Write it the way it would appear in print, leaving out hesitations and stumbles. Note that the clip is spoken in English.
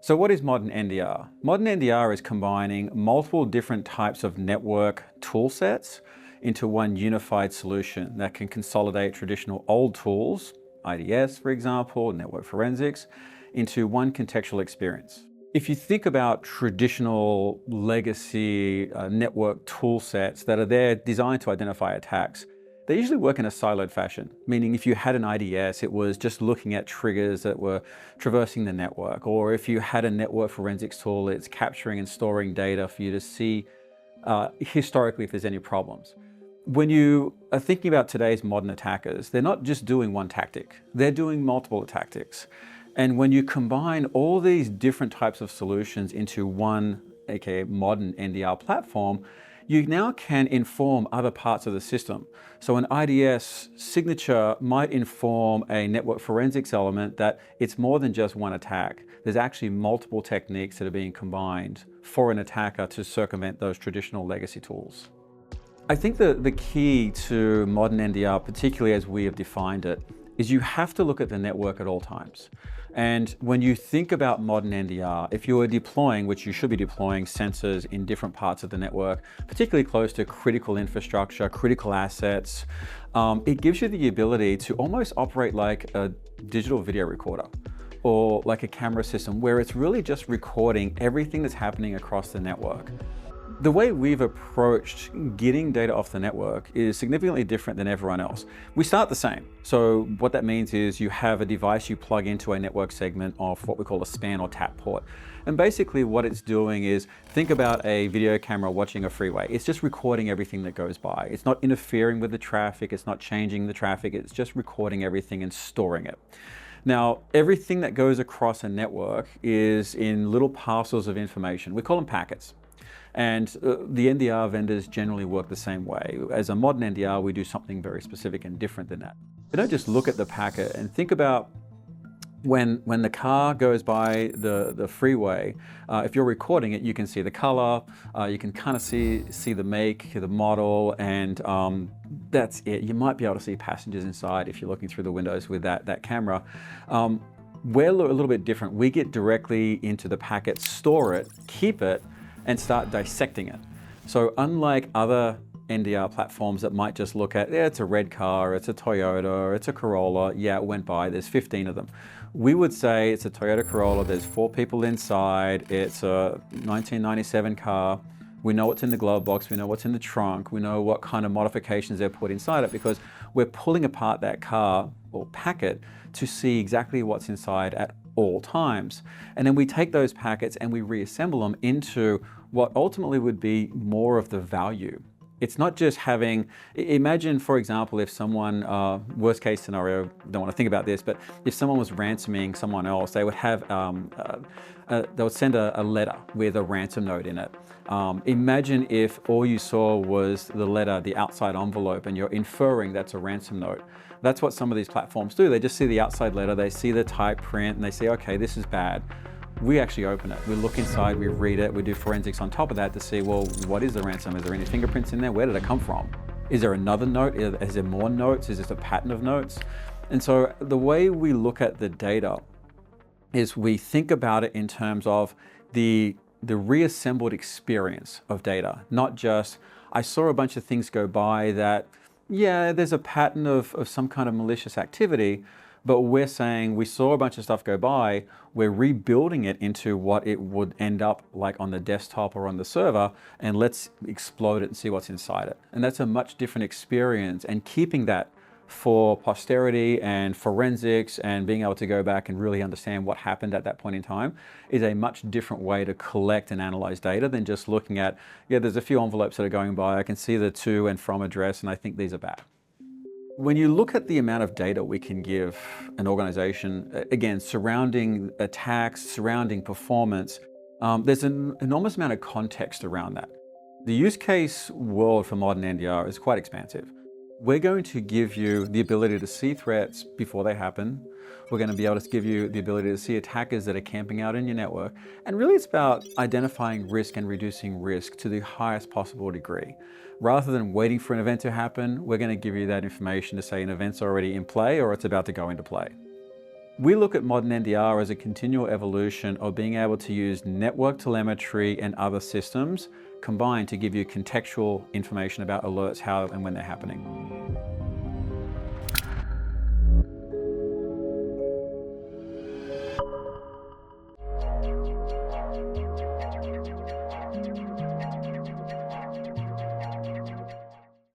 So what is modern NDR? Modern NDR is combining multiple different types of network tool sets into one unified solution that can consolidate traditional old tools, IDS for example, network forensics, into one contextual experience. If you think about traditional legacy network tool sets that are there designed to identify attacks, they usually work in a siloed fashion, meaning if you had an IDS, it was just looking at triggers that were traversing the network. Or if you had a network forensics tool, it's capturing and storing data for you to see historically if there's any problems. When you are thinking about today's modern attackers, they're not just doing one tactic, they're doing multiple tactics. And when you combine all these different types of solutions into one, aka modern NDR platform, you now can inform other parts of the system. So an IDS signature might inform a network forensics element that it's more than just one attack. There's actually multiple techniques that are being combined for an attacker to circumvent those traditional legacy tools. I think the key to modern NDR, particularly as we have defined it, is you have to look at the network at all times. And when you think about modern NDR, if you are deploying, which you should be deploying sensors in different parts of the network, particularly close to critical infrastructure, critical assets, it gives you the ability to almost operate like a digital video recorder or like a camera system where it's really just recording everything that's happening across the network. The way we've approached getting data off the network is significantly different than everyone else. We start the same. So what that means is you have a device you plug into a network segment of what we call a span or tap port. And basically what it's doing is, think about a video camera watching a freeway. It's just recording everything that goes by. It's not interfering with the traffic, it's not changing the traffic, it's just recording everything and storing it. Now, everything that goes across a network is in little parcels of information. We call them packets. And the NDR vendors generally work the same way. As a modern NDR, we do something very specific and different than that. We don't just look at the packet and think about when the car goes by the freeway, if you're recording it, you can see the color, you can kind of see the make, the model, and that's it. You might be able to see passengers inside if you're looking through the windows with that camera. We're a little bit different. We get directly into the packet, store it, keep it, and start dissecting it. So unlike other NDR platforms that might just look at, yeah, it's a red car, it's a Toyota, it's a Corolla, yeah, it went by, there's 15 of them. We would say it's a Toyota Corolla, there's 4 people inside, it's a 1997 car, we know what's in the glove box, we know what's in the trunk, we know what kind of modifications they've put inside it because we're pulling apart that car or packet to see exactly what's inside at all times. And then we take those packets and we reassemble them into what ultimately would be more of the value. It's not just having, imagine for example, if someone, worst case scenario, don't want to think about this, but if someone was ransoming someone else, they would have, they would send a letter with a ransom note in it. Imagine if all you saw was the letter, the outside envelope, and you're inferring that's a ransom note. That's what some of these platforms do. They just see the outside letter, they see the type print, and they say, okay, this is bad. We actually open it. We look inside, we read it, we do forensics on top of that to see, well, what is the ransom? Is there any fingerprints in there? Where did it come from? Is there another note? Is there more notes? Is this a pattern of notes? And so the way we look at the data is we think about it in terms of the reassembled experience of data, not just, I saw a bunch of things go by that, yeah, there's a pattern of some kind of malicious activity, but we're saying we saw a bunch of stuff go by, we're rebuilding it into what it would end up like on the desktop or on the server, and let's explode it and see what's inside it. And that's a much different experience, and keeping that for posterity and forensics and being able to go back and really understand what happened at that point in time is a much different way to collect and analyze data than just looking at, yeah, there's a few envelopes that are going by, I can see the to and from address, and I think these are bad. When you look at the amount of data we can give an organization, again, surrounding attacks, surrounding performance, there's an enormous amount of context around that. The use case world for modern NDR is quite expansive. We're going to give you the ability to see threats before they happen. We're going to be able to give you the ability to see attackers that are camping out in your network. And really it's about identifying risk and reducing risk to the highest possible degree. Rather than waiting for an event to happen, we're going to give you that information to say an event's already in play or it's about to go into play. We look at modern NDR as a continual evolution of being able to use network telemetry and other systems combined to give you contextual information about alerts, how and when they're happening.